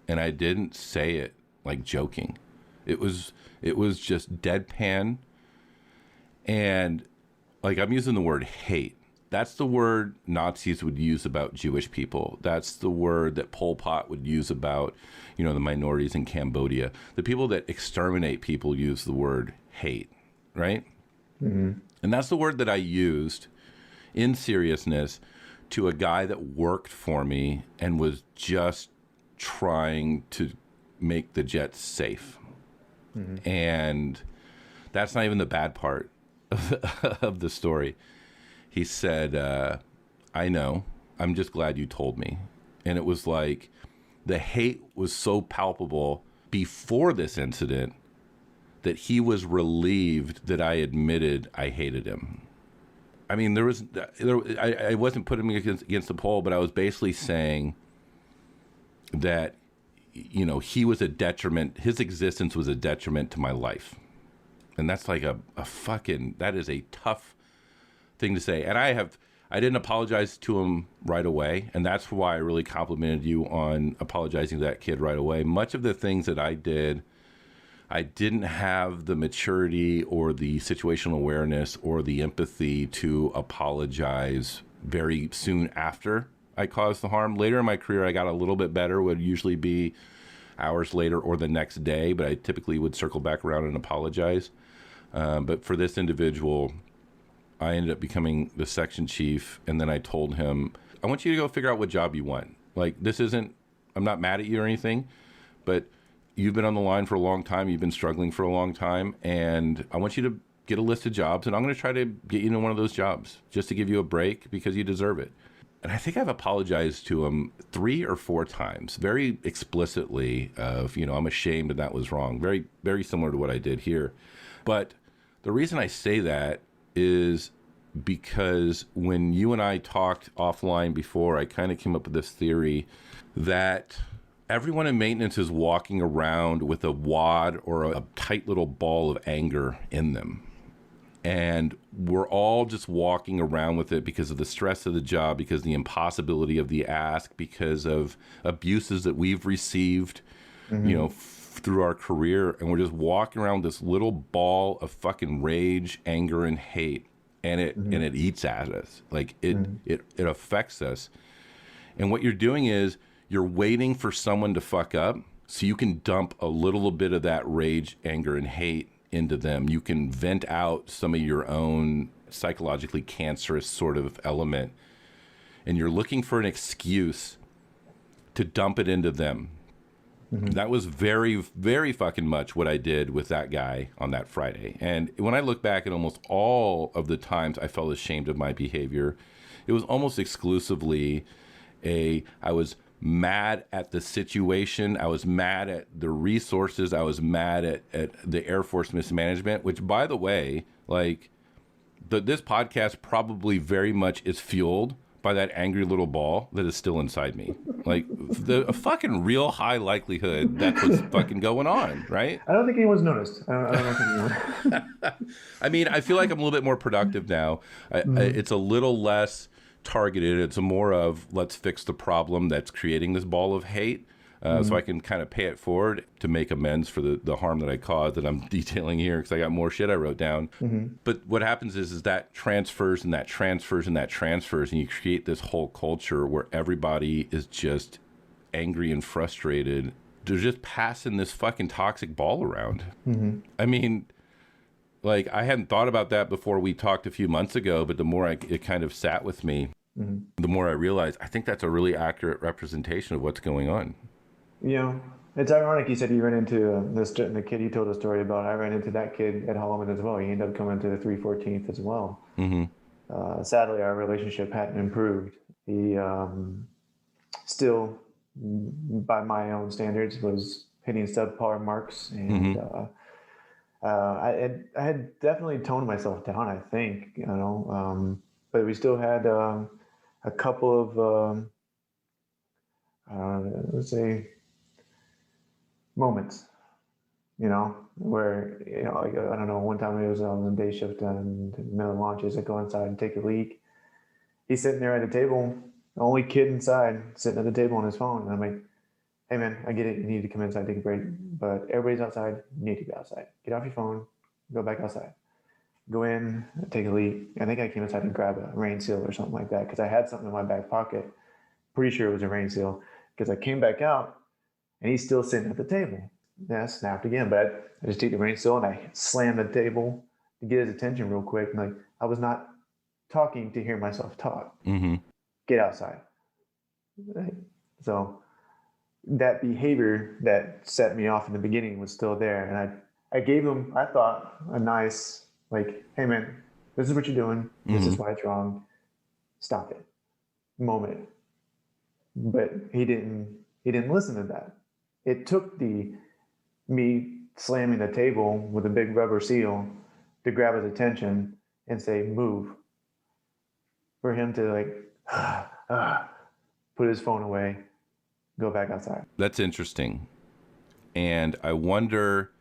And I didn't say it like joking. It was just deadpan. And like, I'm using the word hate. That's the word Nazis would use about Jewish people. That's the word that Pol Pot would use about, the minorities in Cambodia. The people that exterminate people use the word hate, right? Mm-hmm. And that's the word that I used in seriousness to a guy that worked for me and was just trying to make the jets safe. Mm-hmm. And that's not even the bad part of the story. He said, "I know. I'm just glad you told me." And it was like the hate was so palpable before this incident that he was relieved that I admitted I hated him. I mean, I wasn't putting him against the pole, but I was basically saying that, he was a detriment. His existence was a detriment to my life. And that's like that is a tough thing to say. And I didn't apologize to him right away. And that's why I really complimented you on apologizing to that kid right away. Much of the things that I did, I didn't have the maturity or the situational awareness or the empathy to apologize very soon after I caused the harm. Later in my career, I got a little bit better, would usually be hours later or the next day, but I typically would circle back around and apologize. But for this individual, I ended up becoming the section chief, and then I told him, "I want you to go figure out what job you want. Like, I'm not mad at you or anything, but you've been on the line for a long time, you've been struggling for a long time, and I want you to get a list of jobs, and I'm going to try to get you into one of those jobs just to give you a break because you deserve it." And I think I've apologized to him 3 or 4 times, very explicitly of, I'm ashamed and that was wrong. Very, very similar to what I did here. But the reason I say that is because when you and I talked offline before, I kind of came up with this theory that everyone in maintenance is walking around with a wad or a tight little ball of anger in them. And we're all just walking around with it because of the stress of the job, because of the impossibility of the ask, because of abuses that we've received, through our career. And we're just walking around with this little ball of fucking rage, anger, and hate. And it eats at us. Like it affects us. And what you're doing is you're waiting for someone to fuck up so you can dump a little bit of that rage, anger, and hate into them. You can vent out some of your own psychologically cancerous sort of element. And you're looking for an excuse to dump it into them. Mm-hmm. That was very, very fucking much what I did with that guy on that Friday. And when I look back at almost all of the times I felt ashamed of my behavior, it was almost exclusively I was mad at the situation. I was mad at the resources. I was mad at the Air Force mismanagement, which, by the way, like this podcast probably very much is fueled by that angry little ball that is still inside me. Like a fucking real high likelihood that's what's fucking going on, right? I don't think anyone's noticed. I don't think anyone. I mean, I feel like I'm a little bit more productive now. It's a little less targeted. It's more of let's fix the problem that's creating this ball of hate. so I can kind of pay it forward to make amends for the harm that I caused that I'm detailing here because I got more shit I wrote down. But what happens is that transfers and that transfers and that transfers, and you create this whole culture where everybody is just angry and frustrated. They're just passing this fucking toxic ball around. I mean, like, I hadn't thought about that before we talked a few months ago, but the more it kind of sat with me, the more I realized I think that's a really accurate representation of what's going on. You know, it's ironic you said you ran into the kid you told a story about. I ran into that kid at Holloman as well. He ended up coming to the 314th as well. Sadly, our relationship hadn't improved. He still, by my own standards, was hitting subpar marks, and I had definitely toned myself down, I think, you know, but we still had a couple of, let's say, moments, you know, where, you know, like, I don't know, one time it was on the day shift and in the middle of launches, I go inside and take a leak. He's sitting there at the table, the only kid inside, sitting at the table on his phone. And I'm like, hey man, I get it, you need to come inside, take a break, but everybody's outside, you need to go outside. Get off your phone, go back outside. Go in, take a leak. I think I came inside and grabbed a rain seal or something like that because I had something in my back pocket. Pretty sure it was a rain seal because I came back out and he's still sitting at the table. Yeah, I snapped again, but I just took the rain seal and I slammed the table to get his attention real quick. And like, I was not talking to hear myself talk. Get outside. Right? So that behavior that set me off in the beginning was still there. And I gave him, I thought, a nice, like, hey man, this is what you're doing. This is why it's wrong. Stop it. Moment. But he didn't listen to that. It took me slamming the table with a big rubber seal to grab his attention and say, move. For him to like, put his phone away, go back outside. That's interesting. And I wonder,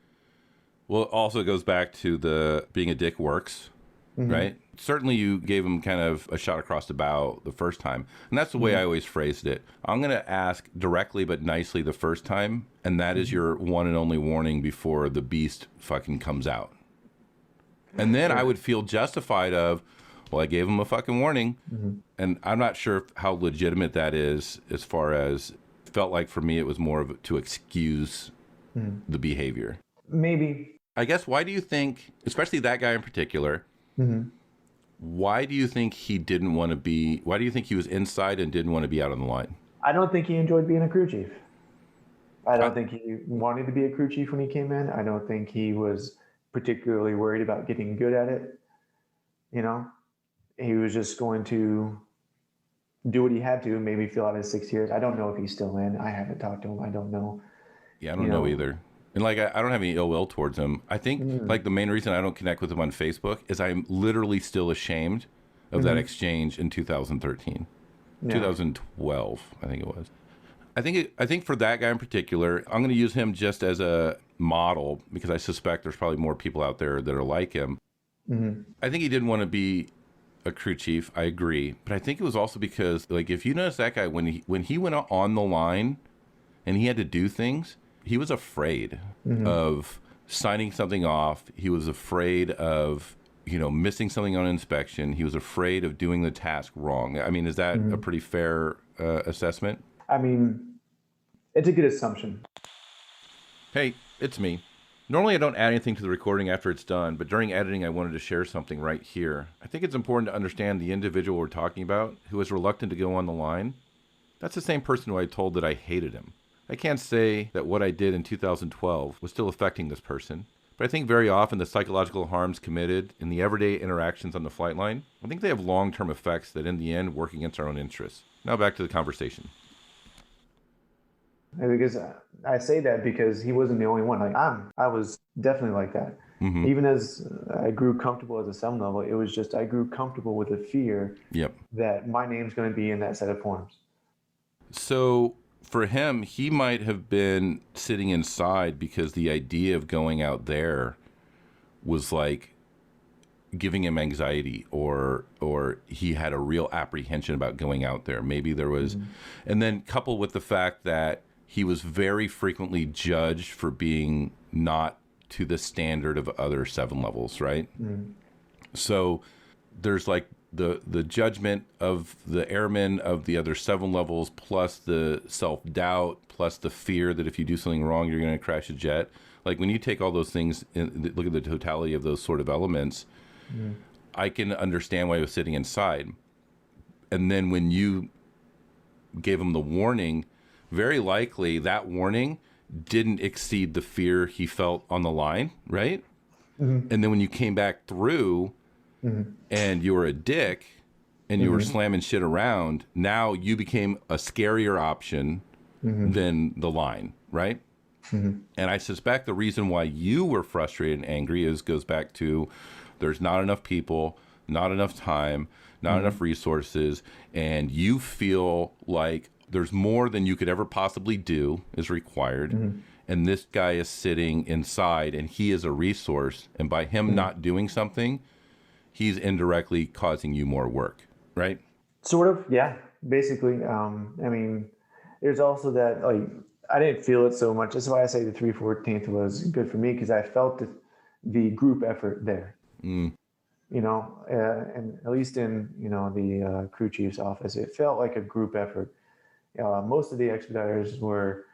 well, it also goes back to the being a dick works, right? Certainly you gave him kind of a shot across the bow the first time. And that's the way I always phrased it. I'm going to ask directly but nicely the first time. And that is your one and only warning before the beast fucking comes out. And then I would feel justified of, well, I gave him a fucking warning. And I'm not sure how legitimate that is as far as, felt like for me it was more of to excuse the behavior. Maybe. I guess, why do you think, especially that guy in particular, why do you think he didn't want to be, why do you think he was inside and didn't want to be out on the line? I don't think he enjoyed being a crew chief. I don't think he wanted to be a crew chief when he came in. I don't think he was particularly worried about getting good at it. You know, he was just going to do what he had to, maybe fill out his 6 years. I don't know if he's still in. I haven't talked to him. I don't know. Yeah, I don't know either. And like, I don't have any ill will towards him. I think like the main reason I don't connect with him on Facebook is I'm literally still ashamed of that exchange in 2013, 2012, I think it was. I think for that guy in particular, I'm going to use him just as a model because I suspect there's probably more people out there that are like him. I think he didn't want to be a crew chief. I agree. But I think it was also because, like, if you notice that guy, when he went on the line and he had to do things, he was afraid of signing something off. He was afraid of, missing something on inspection. He was afraid of doing the task wrong. I mean, is that a pretty fair assessment? I mean, it's a good assumption. Hey, it's me. Normally I don't add anything to the recording after it's done, but during editing I wanted to share something right here. I think it's important to understand the individual we're talking about who is reluctant to go on the line. That's the same person who I told that I hated him. I can't say that what I did in 2012 was still affecting this person, but I think very often the psychological harms committed in the everyday interactions on the flight line, I think they have long-term effects that in the end work against our own interests. Now back to the conversation. Because I say that because he wasn't the only one. Like I was definitely like that. Even as I grew comfortable as a SEM level, it was just I grew comfortable with the fear that my name's going to be in that set of forms. So for him, he might have been sitting inside because the idea of going out there was like giving him anxiety, or he had a real apprehension about going out there. Maybe there was, and then coupled with the fact that he was very frequently judged for being not to the standard of other 7 levels, right? So there's like the judgment of the airmen of the other 7 levels, plus the self-doubt, plus the fear that if you do something wrong, you're going to crash a jet. Like when you take all those things and look at the totality of those sort of elements, I can understand why he was sitting inside. And then when you gave him the warning, very likely that warning didn't exceed the fear he felt on the line, right? And then when you came back through and you were a dick and you were slamming shit around, now you became a scarier option than the line, right? And I suspect the reason why you were frustrated and angry goes back to there's not enough people, not enough time, not enough resources, and you feel like there's more than you could ever possibly do is required. And this guy is sitting inside and he is a resource. And by him not doing something, he's indirectly causing you more work, right? Sort of, yeah. Basically, I mean, there's also that, like, I didn't feel it so much. That's why I say the 3/14 was good for me, because I felt the group effort there. You know, and at least in, you know, the crew chief's office, it felt like a group effort. Most of the expediters were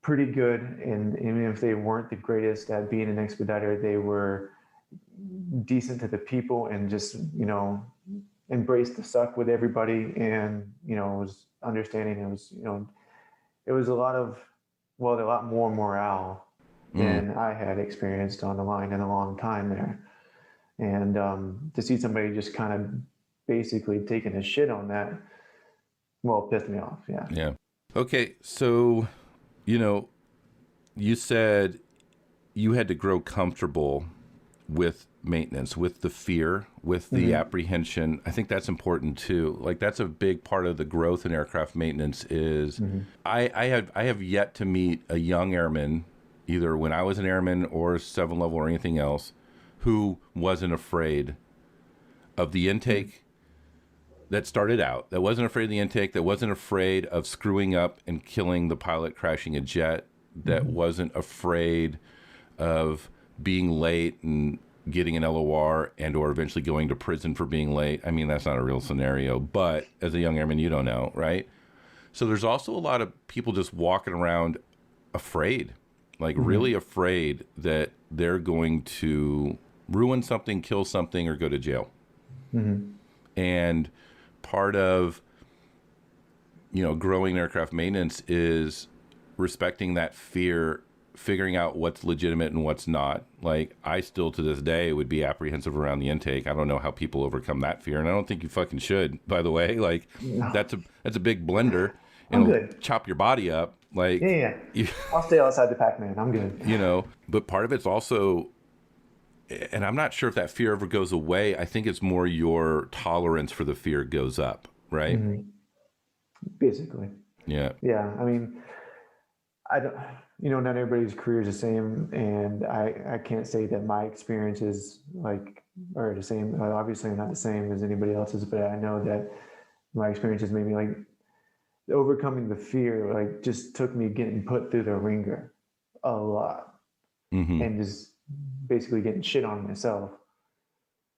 pretty good, and even if they weren't the greatest at being an expediter, they were decent to the people and just, you know, embraced the suck with everybody, and, you know, was understanding. It was, you know, it was a lot more morale than I had experienced on the line in a long time there. And to see somebody just kind of basically taking a shit on that, well, it pissed me off. Yeah. Yeah. Okay. So, you know, you said you had to grow comfortable with maintenance, with the fear, with the apprehension. I think that's important too. Like that's a big part of the growth in aircraft maintenance is I have yet to meet a young airman, either when I was an airman or 7 level or anything else, who wasn't afraid of the intake that started out, that wasn't afraid of the intake, that wasn't afraid of screwing up and killing the pilot, crashing a jet, that wasn't afraid of being late and getting an LOR and or eventually going to prison for being late. I mean, that's not a real scenario, but as a young airman, you don't know, right? So there's also a lot of people just walking around afraid, like really afraid that they're going to ruin something, kill something, or go to jail. And part of, you know, growing aircraft maintenance is respecting that fear, figuring out what's legitimate and what's not. Like I still to this day would be apprehensive around the intake. I don't know how people overcome that fear, and I don't think you fucking should, by the way. Like that's a big blender and it'll chop your body up. Like I'll stay outside the Pac-Man. I'm good. You know, but part of it's also, and I'm not sure if that fear ever goes away. I think it's more your tolerance for the fear goes up, right? Basically. Yeah. Yeah. I mean, I don't, you know, not everybody's career is the same, and I can't say that my experiences are the same. Obviously, not the same as anybody else's, but I know that my experiences maybe like overcoming the fear, like just took me getting put through the ringer a lot, and just basically getting shit on myself.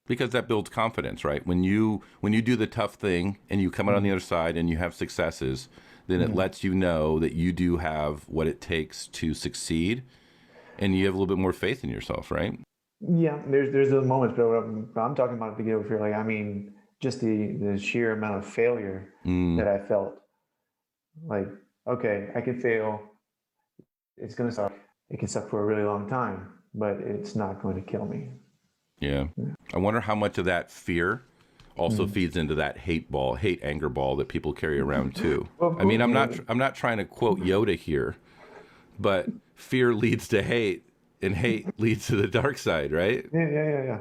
Because that builds confidence, right? When you do the tough thing and you come out on the other side and you have successes, then it lets you know that you do have what it takes to succeed, and you have a little bit more faith in yourself, right? Yeah, there's those moments, but I'm talking about the get over fear. Like, I mean, just the sheer amount of failure that I felt. Like, okay, I can fail. It's gonna suck. It can suck for a really long time, but it's not going to kill me. Yeah. I wonder how much of that fear also feeds into that hate anger ball that people carry around too. Well, I mean, I'm not trying to quote Yoda here, but fear leads to hate, and hate leads to the dark side, right? Yeah.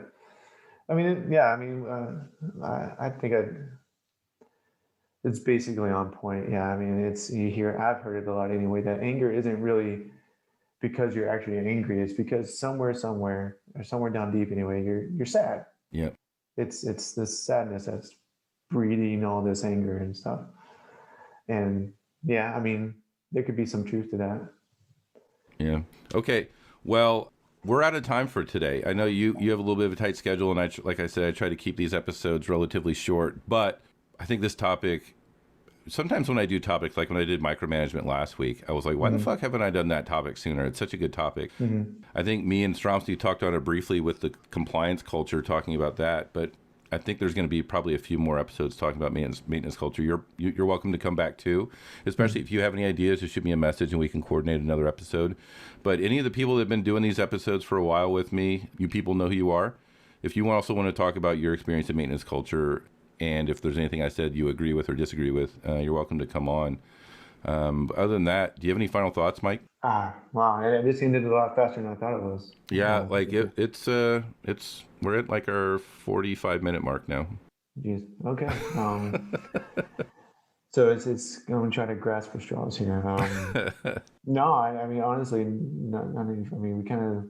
I mean, I think it's basically on point. Yeah, I mean, I've heard it a lot anyway, that anger isn't really because you're actually angry. It's because somewhere, or somewhere down deep anyway, you're sad. Yeah. It's this sadness that's breeding all this anger and stuff. And yeah, I mean, there could be some truth to that. Yeah. Okay. Well, we're out of time for today. I know you have a little bit of a tight schedule, and like I said, I try to keep these episodes relatively short. But I think this topic, sometimes when I do topics, like when I did micromanagement last week, I was like, why the fuck haven't I done that topic sooner? It's such a good topic. I think me and Stromsky talked on it briefly with the compliance culture, talking about that. But I think there's going to be probably a few more episodes talking about maintenance culture. You're welcome to come back too, especially if you have any ideas. Just shoot me a message and we can coordinate another episode. But any of the people that have been doing these episodes for a while with me, you people know who you are. If you also want to talk about your experience in maintenance culture, and if there's anything I said you agree with or disagree with, you're welcome to come on. But other than that, do you have any final thoughts, Mike? Wow, this ended a lot faster than I thought it was. Yeah, like it's we're at like our 45-minute mark now. Jeez. Okay. So it's going to try to grasp for straws here. No, I mean honestly, we kind of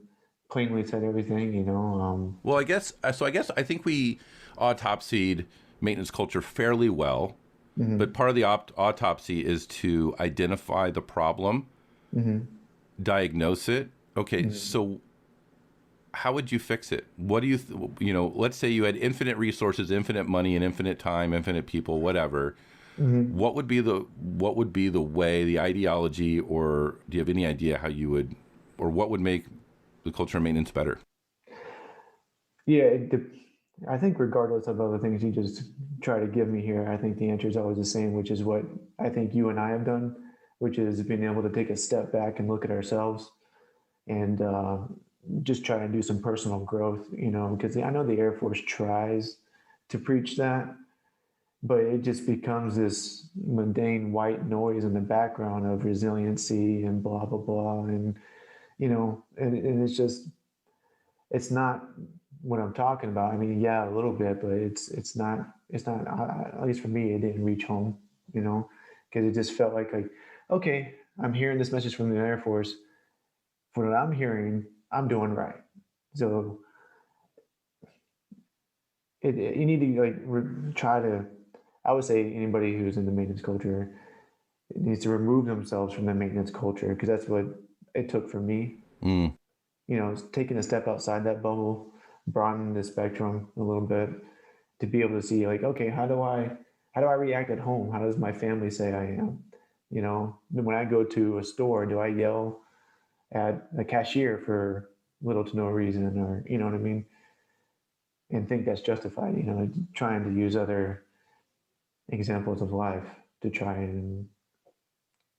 plainly said everything, you know. Well, I guess I think we autopsied maintenance culture fairly well. But part of the autopsy is to identify the problem, diagnose it. Okay, so how would you fix it? What do you, let's say you had infinite resources, infinite money, and infinite time, infinite people, whatever. What would be the way, the ideology, or do you have any idea how you would, or what would make the culture of maintenance better? Yeah, I think regardless of other things you just try to give me here, I think the answer is always the same, which is what I think you and I have done, which is being able to take a step back and look at ourselves and just try to do some personal growth, because I know the Air Force tries to preach that, but it just becomes this mundane white noise in the background of resiliency and blah, blah, blah. And, and it's not what I'm talking about. I mean, yeah, a little bit, but it's not, at least for me, it didn't reach home, because it just felt like, okay, I'm hearing this message from the Air Force. For what I'm hearing, I'm doing right. So you need to try to, I would say anybody who's in the maintenance culture needs to remove themselves from the maintenance culture, because that's what it took for me. Taking a step outside that bubble, broaden the spectrum a little bit to be able to see okay, how do I react at home? How does my family say I am? When I go to a store, do I yell at a cashier for little to no reason, or you know what I mean? And think that's justified, trying to use other examples of life to try and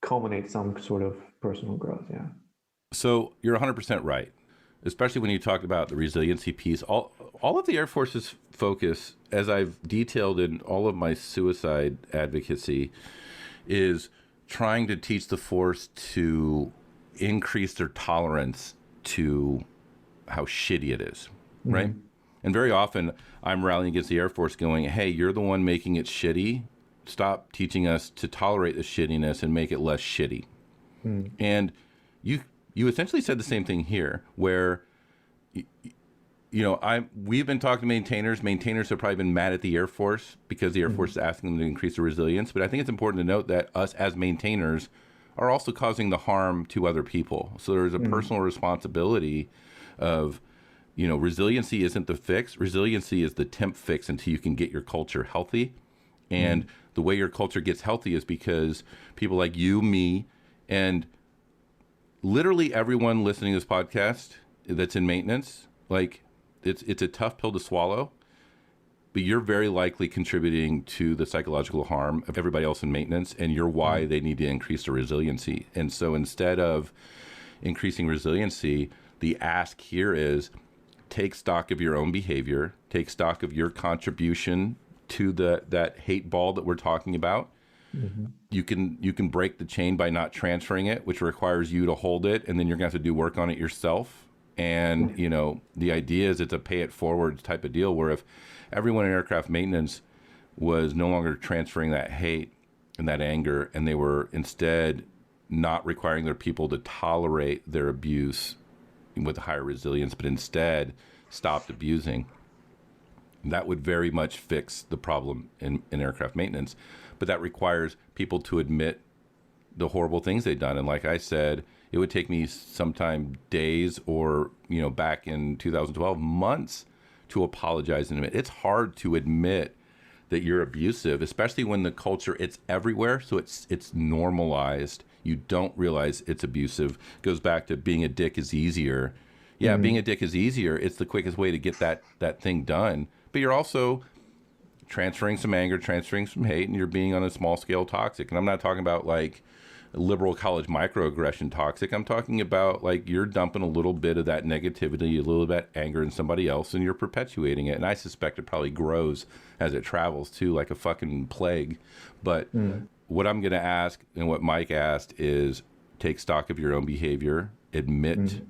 culminate some sort of personal growth. Yeah. So you're 100% right, especially when you talk about the resiliency piece. All of the Air Force's focus, as I've detailed in all of my suicide advocacy, is trying to teach the force to increase their tolerance to how shitty it is, right? And very often I'm rallying against the Air Force going, hey, you're the one making it shitty. Stop teaching us to tolerate the shittiness and make it less shitty. And you essentially said the same thing here, where we've been talking to maintainers. Maintainers have probably been mad at the Air Force because the Air Force is asking them to increase their resilience. But I think it's important to note that us as maintainers are also causing the harm to other people. So there's a personal responsibility of, resiliency isn't the fix. Resiliency is the temp fix until you can get your culture healthy. And the way your culture gets healthy is because people like you, me, and literally everyone listening to this podcast that's in maintenance, it's a tough pill to swallow, but you're very likely contributing to the psychological harm of everybody else in maintenance, and you're why they need to increase their resiliency. And so instead of increasing resiliency, the ask here is take stock of your own behavior, take stock of your contribution to that hate ball that we're talking about. You can break the chain by not transferring it, which requires you to hold it, and then you're gonna have to do work on it yourself. And the idea is it's a pay it forward type of deal, where if everyone in aircraft maintenance was no longer transferring that hate and that anger, and they were instead not requiring their people to tolerate their abuse with higher resilience, but instead stopped abusing, that would very much fix the problem in aircraft maintenance. But that requires people to admit the horrible things they'd done. And like I said, it would take me sometime days or, back in 2012, months to apologize and admit. It's hard to admit that you're abusive, especially when the culture, it's everywhere. So it's normalized. You don't realize it's abusive. Goes back to being a dick is easier. Yeah, being a dick is easier. It's the quickest way to get that thing done. But you're also transferring some anger, transferring some hate, and you're being on a small scale toxic. And I'm not talking about like liberal college microaggression toxic. I'm talking about like you're dumping a little bit of that negativity, a little bit of anger in somebody else, and you're perpetuating it. And I suspect it probably grows as it travels too, like a fucking plague. But what I'm going to ask and what Mike asked is take stock of your own behavior, admit,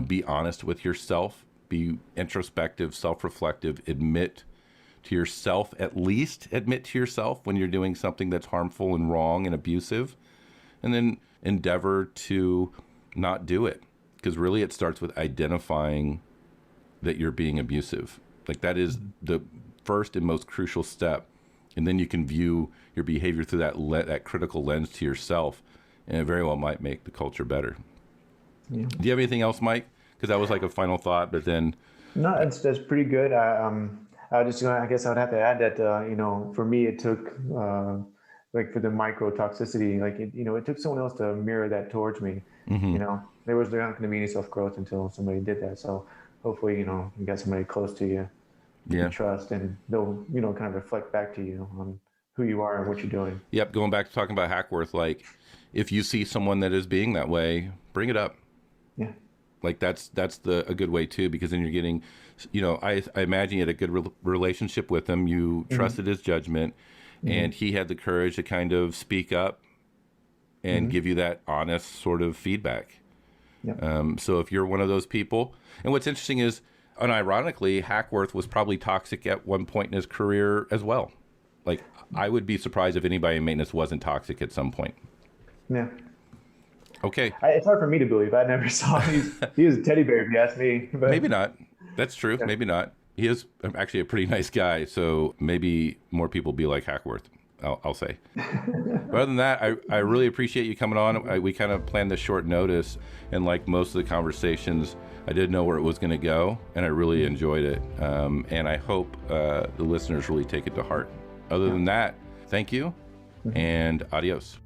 be honest with yourself, be introspective, self-reflective, admit to yourself, at least admit to yourself when you're doing something that's harmful and wrong and abusive, and then endeavor to not do it. Because really it starts with identifying that you're being abusive. Like that is the first and most crucial step. And then you can view your behavior through that critical lens to yourself, and it very well might make the culture better. Yeah. Do you have anything else, Mike? Because that was like a final thought, but then... No, that's pretty good. I guess I would have to add that, for me, it took, like for the micro toxicity, like, it took someone else to mirror that towards me. There was not going to be any self-growth until somebody did that. So hopefully, you got somebody close to you you trust, and they'll, kind of reflect back to you on who you are and what you're doing. Yep. Going back to talking about Hackworth, like if you see someone that is being that way, bring it up. Yeah. Like that's a good way too, because then you're getting, I imagine you had a good relationship with him. You trusted his judgment, and he had the courage to kind of speak up and give you that honest sort of feedback. Yep. So if you're one of those people, and what's interesting is, unironically, Hackworth was probably toxic at one point in his career as well. Like I would be surprised if anybody in maintenance wasn't toxic at some point. Yeah. Okay. It's hard for me to believe. I never saw him. He was a teddy bear, if you ask me. But... Maybe not. That's true. Yeah. Maybe not. He is actually a pretty nice guy, so maybe more people be like Hackworth, I'll say. But other than that, I really appreciate you coming on. We kind of planned this short notice, and like most of the conversations, I didn't know where it was going to go, and I really enjoyed it. And I hope the listeners really take it to heart. Other than that, thank you, and adios.